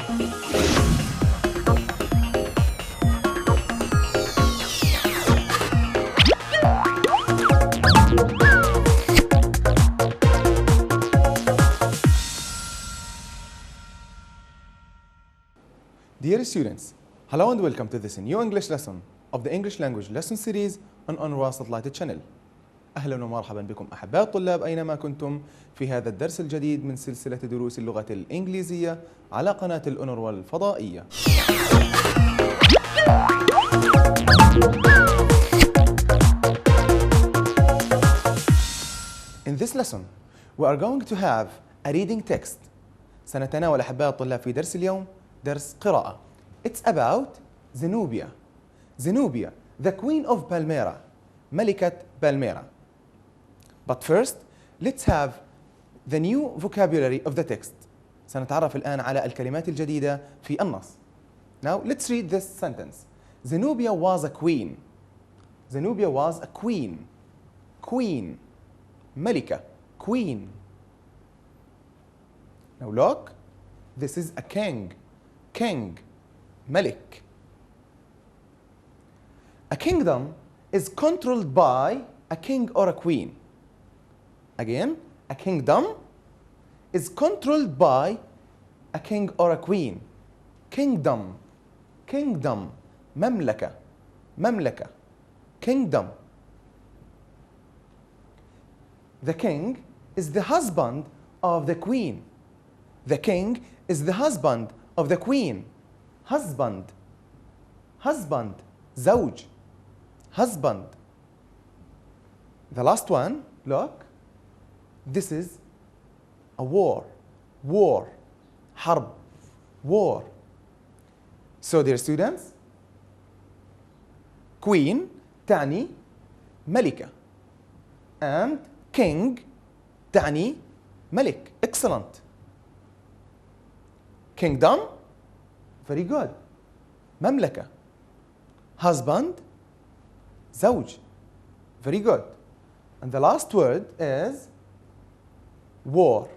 Dear students, hello and welcome to this new English lesson of the English language lesson series on Untitled Satellite Channel. أهلا ومرحبا بكم أحباء الطلاب أينما كنتم في هذا الدرس الجديد من سلسلة دروس اللغة الإنجليزية على قناة الأونروا الفضائية. In this lesson, we are going to have a reading text. سنتناول أحباء الطلاب في درس اليوم درس قراءة. It's about Zenobia. Zenobia, the queen of Palmyra, ملكة بالميرا. But first, let's have the new vocabulary of the text. سنتعرف الآن على الكلمات الجديدة في النص. Now, let's read this sentence. Zenobia was a queen. Zenobia was a queen. Queen. ملكة. Queen. Now look, this is a king. King. ملك. A kingdom is controlled by a king or a queen. Again, a kingdom is controlled by a king or a queen. Kingdom. Kingdom. مملكة. مملكة. Kingdom. The king is the husband of the queen. The king is the husband of the queen. Husband. Husband. زوج. Husband. The last one, look. This is a war. War. حرب. War. So dear students, queen تعني ملكة and king تعني ملك. Excellent. Kingdom, very good. مملكة. Husband, زوج. Very good. And the last word is war.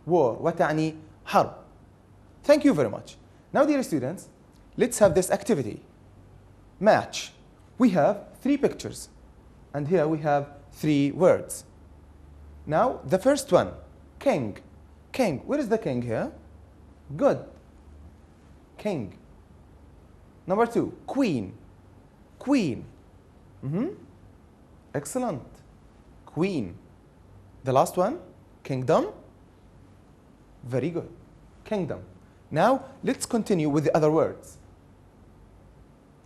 War. وتعني حرب. Thank you very much. Now, dear students, let's have this activity. Match. We have 3 pictures. And here we have 3 words. Now, the first one, king. King. Where is the king here? Good. King. Number 2, queen. Queen. Excellent. Queen. The last one, kingdom. Very good. Kingdom. Now, let's continue with the other words.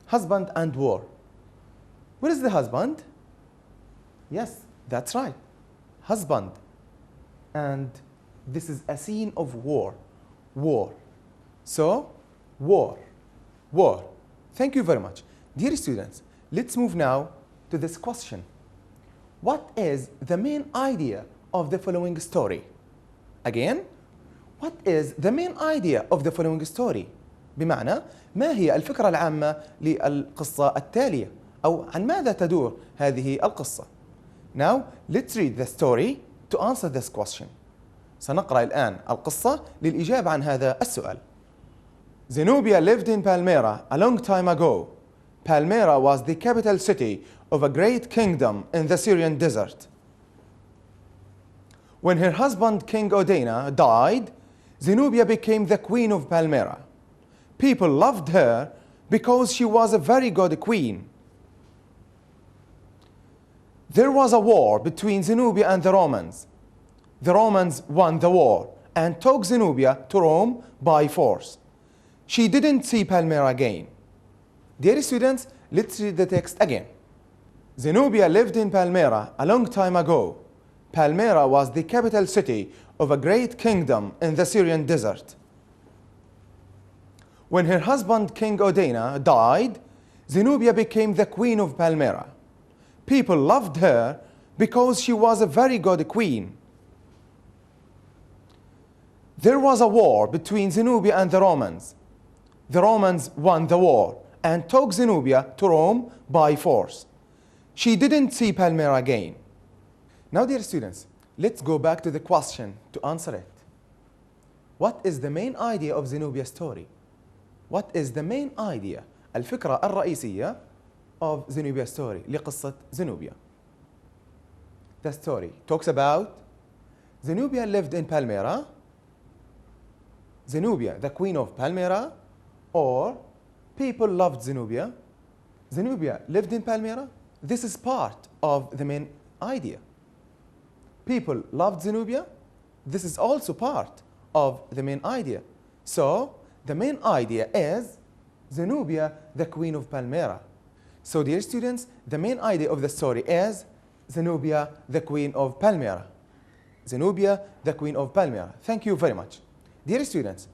Husband and war. Where is the husband? Yes, that's right. Husband. And this is a scene of war. War. So, war. War. Thank you very much. Dear students, let's move now to this question. What is the main idea of the following story? Again, what is the main idea of the following story? بمعنى ما هي الفكرة العامة للقصة التالية؟ أو عن ماذا تدور هذه القصة؟ Now, let's read the story to answer this question. سنقرأ الآن القصة للإجابة عن هذا السؤال. Zenobia lived in Palmyra a long time ago. Palmyra was the capital city of a great kingdom in the Syrian desert. When her husband King Odena died, Zenobia became the queen of Palmyra. People loved her because she was a very good queen. There was a war between Zenobia and the Romans. The Romans won the war and took Zenobia to Rome by force. She didn't see Palmyra again. Dear students, let's read the text again. Zenobia lived in Palmyra a long time ago. Palmyra was the capital city of a great kingdom in the Syrian desert. When her husband King Odena died, Zenobia became the queen of Palmyra. People loved her because she was a very good queen. There was a war between Zenobia and the Romans. The Romans won the war and took Zenobia to Rome by force. She didn't see Palmyra again. Now, dear students, let's go back to the question to answer it. What is the main idea of Zenobia's story? What is the main idea? الفكرة الرئيسية of Zenobia story لقصة Zenobia. The story talks about Zenobia lived in Palmyra. Zenobia, the queen of Palmyra, or people loved Zenobia. Zenobia lived in Palmyra. This is part of the main idea. People loved Zenobia. This is also part of the main idea. So the main idea is Zenobia, the queen of Palmyra. So dear students, the main idea of the story is Zenobia, the queen of Palmyra. Zenobia, the queen of Palmyra. Thank you very much. Dear students,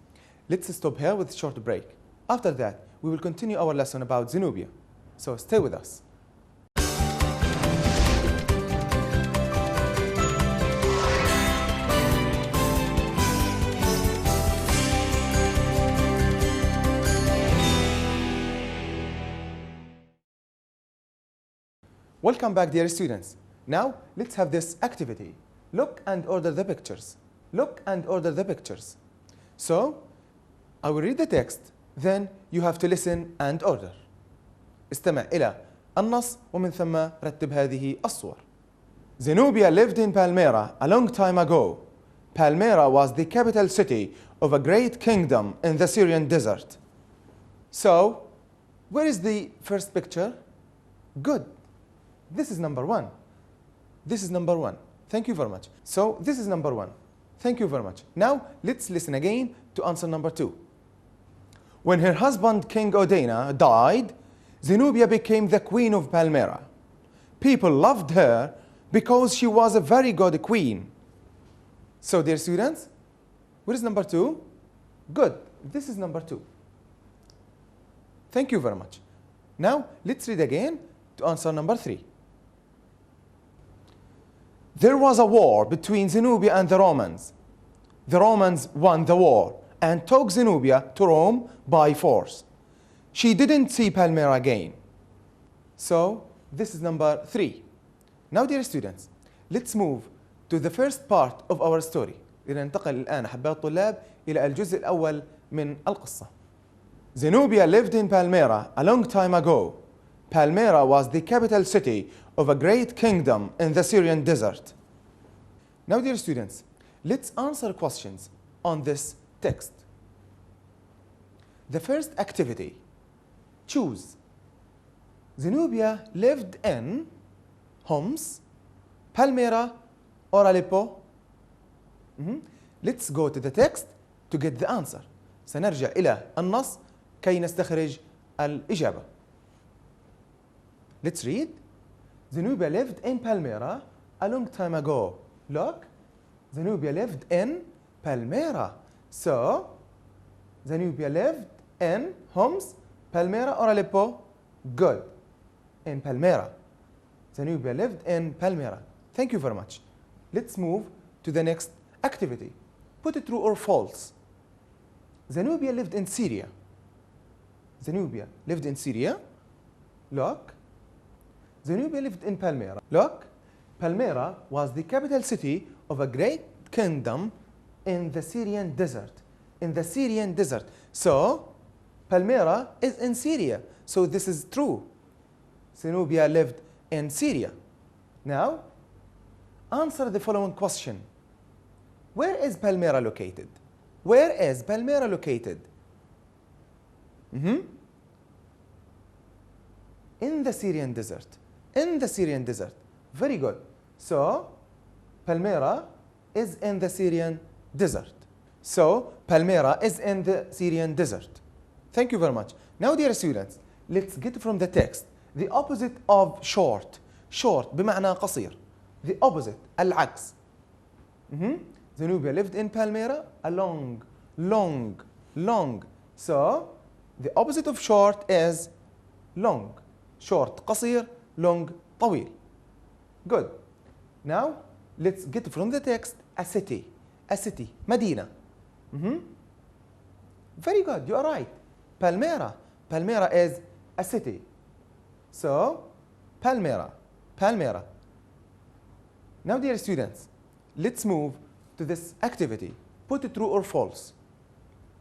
let's stop here with a short break. After that, we will continue our lesson about Zenobia. So stay with us. Welcome back, dear students. Now, let's have this activity. Look and order the pictures. Look and order the pictures. So, I will read the text, then you have to listen and order. استمع إلى النص ومن ثم رتب هذه الصور. Zenobia lived in Palmyra a long time ago. Palmyra was the capital city of a great kingdom in the Syrian desert. So, where is the first picture? Good. This is number one. This is number one. Thank you very much. So this is number one. Thank you very much. Now let's listen again to answer number two. When her husband King Odena died, Zenobia became the queen of Palmyra. People loved her because she was a very good queen. So dear students, what is number two? Good. This is number two. Thank you very much. Now let's read again to answer number three. There was a war between Zenobia and the Romans. The Romans won the war and took Zenobia to Rome by force. She didn't see Palmyra again. So this is number three. Now dear students, let's move to the first part of our story. لننتقل الآن أحباء الطلاب إلى الجزء الأول من القصة. Zenobia lived in Palmyra a long time ago. Palmyra was the capital city of a great kingdom in the Syrian desert. Now, dear students, let's answer questions on this text. The first activity, choose. Zenobia lived in Homs, Palmyra, or Aleppo? Let's go to the text to get the answer. سنرجع إلى النص كي نستخرج الإجابة. Let's read. Zenobia lived in Palmyra a long time ago. Look, Zenobia lived in Palmyra. So, Zenobia lived in Homs, Palmyra, or Aleppo? Good. In Palmyra. Zenobia lived in Palmyra. Thank you very much. Let's move to the next activity. Put it true or false. Zenobia lived in Syria. Zenobia lived in Syria. Look. Zenobia lived in Palmyra. Look, Palmyra was the capital city of a great kingdom in the Syrian desert. In the Syrian desert. So, Palmyra is in Syria. So this is true. Zenobia lived in Syria. Now, answer the following question. Where is Palmyra located? Where is Palmyra located? In the Syrian desert. In the Syrian desert. Very good. So, Palmyra is in the Syrian desert. So, Palmyra is in the Syrian desert. Thank you very much. Now, dear students, let's get from the text the opposite of short. Short بمعنى قصير. The opposite, العكس. Zenobia lived in Palmyra a long. So, the opposite of short is long. Short, قصير, long, طويل. Good. Now, let's get from the text a city. A city, مدينة. Very good, you are right. Palmyra. Palmyra is a city. So, Palmyra. Palmyra. Now, dear students, let's move to this activity. Put it true or false.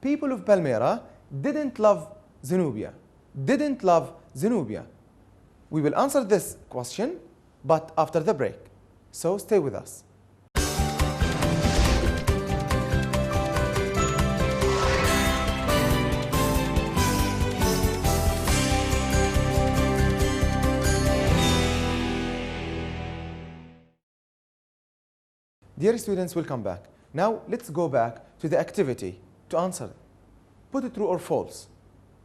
People of Palmyra didn't love Zenobia? Didn't love Zenobia? We will answer this question, but after the break. So stay with us. Dear students, welcome back. Now let's go back to the activity to answer. Put it true or false.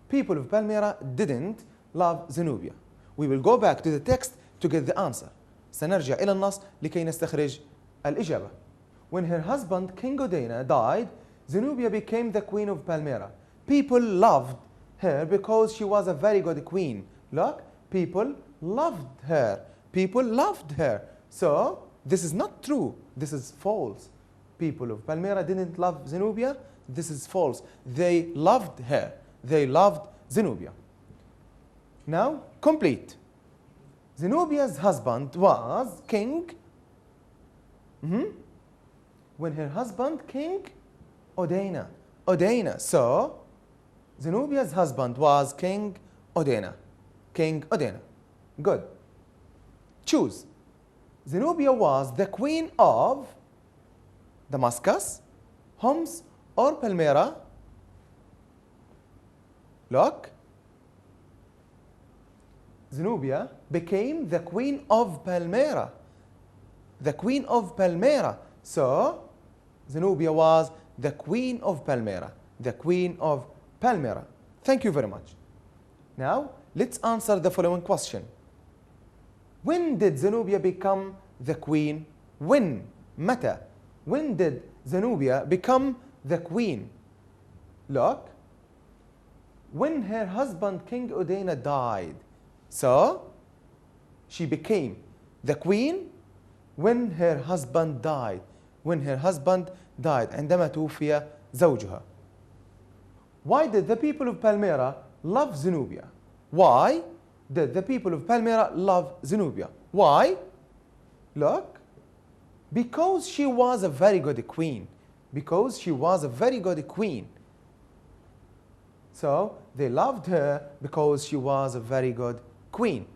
People of Palmyra didn't love Zenobia. We will go back to the text to get the answer. سنرجع إلى النص لكي نستخرج الإجابة. When her husband King Odena died, Zenobia became the queen of Palmyra. People loved her because she was a very good queen. Look, people loved her. People loved her. So this is not true. This is false. People of Palmyra didn't love Zenobia. This is false. They loved her. They loved Zenobia. Now, complete. Zenobia's husband was King. When her husband, King Odena. Odena. So, Zenobia's husband was King Odena. King Odena. Good. Choose. Zenobia was the queen of Damascus, Homs, or Palmyra. Look. Zenobia became the queen of Palmyra. The queen of Palmyra. So, Zenobia was the queen of Palmyra. The queen of Palmyra. Thank you very much. Now, let's answer the following question. When did Zenobia become the queen? When? متى? When did Zenobia become the queen? Look. When her husband King Odena died. So, she became the queen when her husband died. When her husband died. عندما توفي زوجها. Why did the people of Palmyra love Zenobia? Why did the people of Palmyra love Zenobia? Why? Look. Because she was a very good queen. Because she was a very good queen. So, they loved her because she was a very good queen.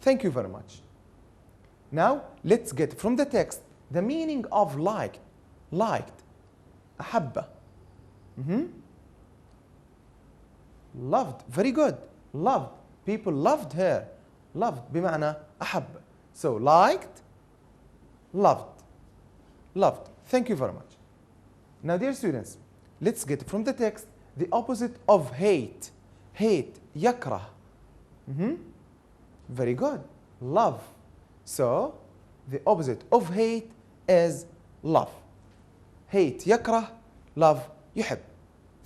Thank you very much. Now, let's get from the text the meaning of liked. Liked. أحب. Loved. Very good. Loved. People loved her. Loved بمعنى أحب. So, liked, loved. Loved. Thank you very much. Now, dear students, let's get from the text the opposite of hate. Hate. يكره. Very good. Love. So, the opposite of hate is love. Hate يكره. Love يحب.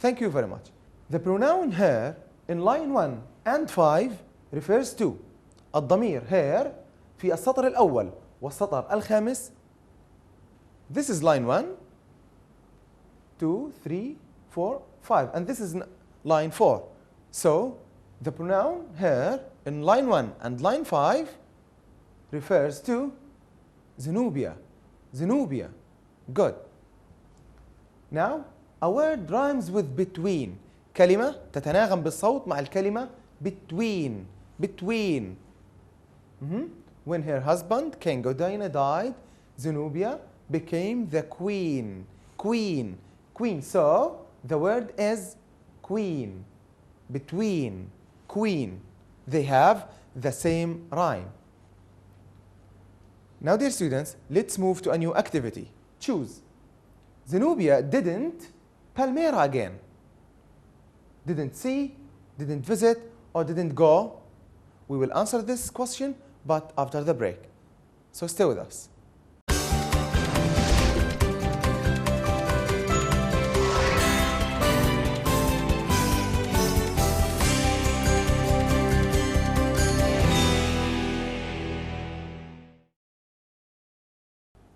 Thank you very much. The pronoun her in line 1 and 5 refers to الضمير her في السطر الأول والسطر الخامس. This is line 1, 2, 3, 4, 5, and this is line 4. So, the pronoun her in line 1 and line 5 refers to Zenobia. Zenobia. Good. Now, a word rhymes with between. كلمة تتناغم بالصوت مع الكلمة between. Between. When her husband, King Odena, died, Zenobia became the queen. Queen. Queen. So, the word is queen. Between. Queen. They have the same rhyme. Now, dear students, let's move to a new activity. Choose. Zenobia didn't Palmyra again. Didn't see, didn't visit, or didn't go. We will answer this question, but after the break. So stay with us.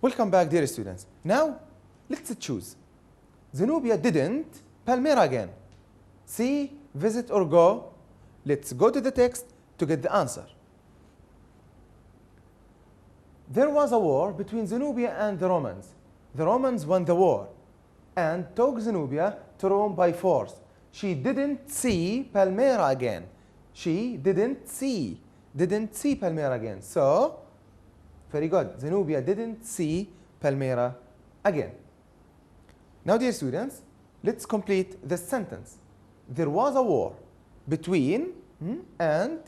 Welcome back, dear students. Now, let's choose. Zenobia didn't Palmyra again. See, visit, or go. Let's go to the text to get the answer. There was a war between Zenobia and the Romans. The Romans won the war and took Zenobia to Rome by force. She didn't see Palmyra again. She didn't see Palmyra again. So, very good. Zenobia didn't see Palmyra again. Now, dear students, let's complete this sentence. There was a war between and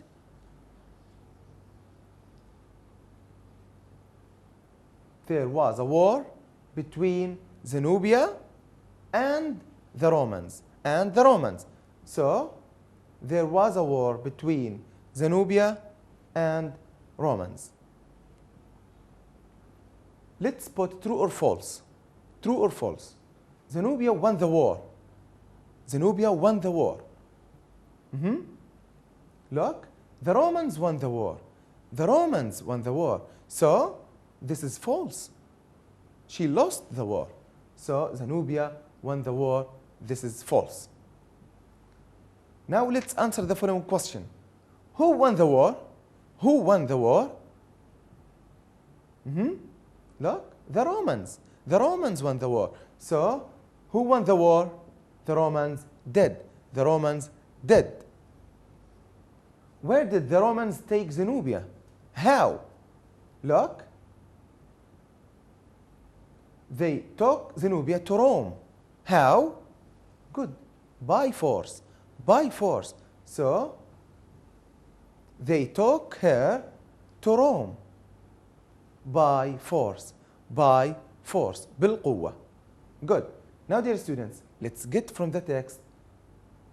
there was a war between Zenobia and the Romans. So, there was a war between Zenobia and Romans. Let's put true or false. True or false. Zenobia won the war. Zenobia won the war. Look, the Romans won the war. The Romans won the war. So, this is false. She lost the war. So, Zenobia won the war. This is false. Now, let's answer the following question. Who won the war? Who won the war? Look, the Romans. The Romans won the war. So, who won the war? The Romans did. The Romans did. Where did the Romans take Zenobia? How? Look. They took Zenobia to Rome. How? Good. By force. By force. So, they took her to Rome. By force. By force. بالقوة. Good. Now, dear students, let's get from the text.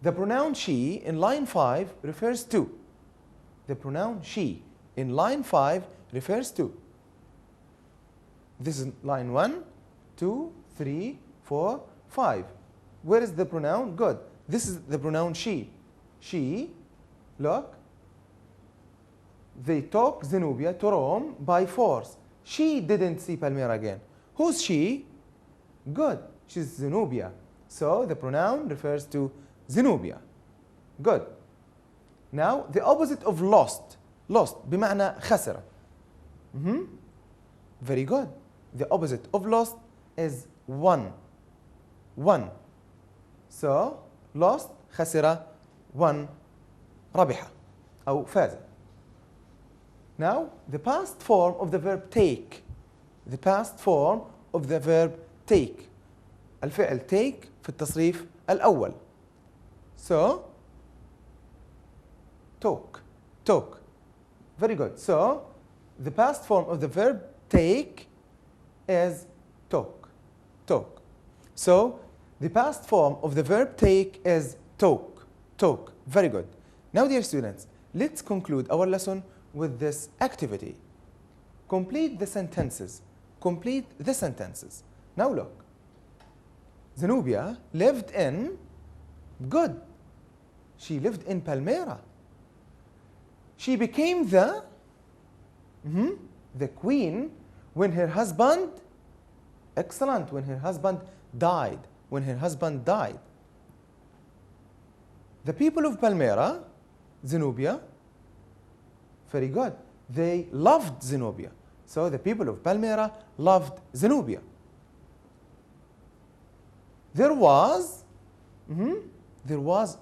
The pronoun she in line 5 refers to. The pronoun she in line 5 refers to. This is line 1, 2, 3, 4, 5. Where is the pronoun? Good. This is the pronoun she. She, look, they took Zenobia to Rome by force. She didn't see Palmyra again. Who's she? Good. She's Zenobia. So the pronoun refers to Zenobia. Good. Now the opposite of lost. Lost بمعنى خسر. Very good. The opposite of lost is won. Won. So lost خسر won ربح أو فاز. Now the past form of the verb take. The past form of the verb take. الفعل take في التصريف الأول. So took. Very good. So the past form of the verb take is took. So the past form of the verb take is took. Very good. Now, dear students, let's conclude our lesson with this activity. Complete the sentences. Complete the sentences. Now look. Zenobia lived in, good. She lived in Palmyra. She became the queen when her husband, excellent, when her husband died. When her husband died. The people of Palmyra, Zenobia, very good. They loved Zenobia. So the people of Palmyra loved Zenobia. There was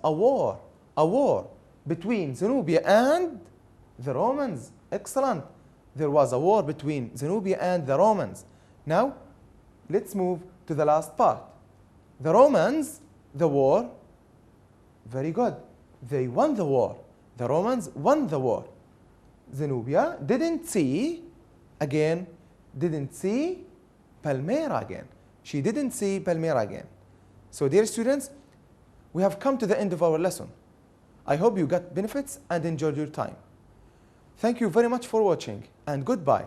a war between Zenobia and the Romans. Excellent. There was a war between Zenobia and the Romans. Now, let's move to the last part. The Romans, the war, very good. They won the war. The Romans won the war. Zenobia didn't see Palmyra again. She didn't see Palmyra again. So, dear students, we have come to the end of our lesson. I hope you got benefits and enjoyed your time. Thank you very much for watching, and goodbye.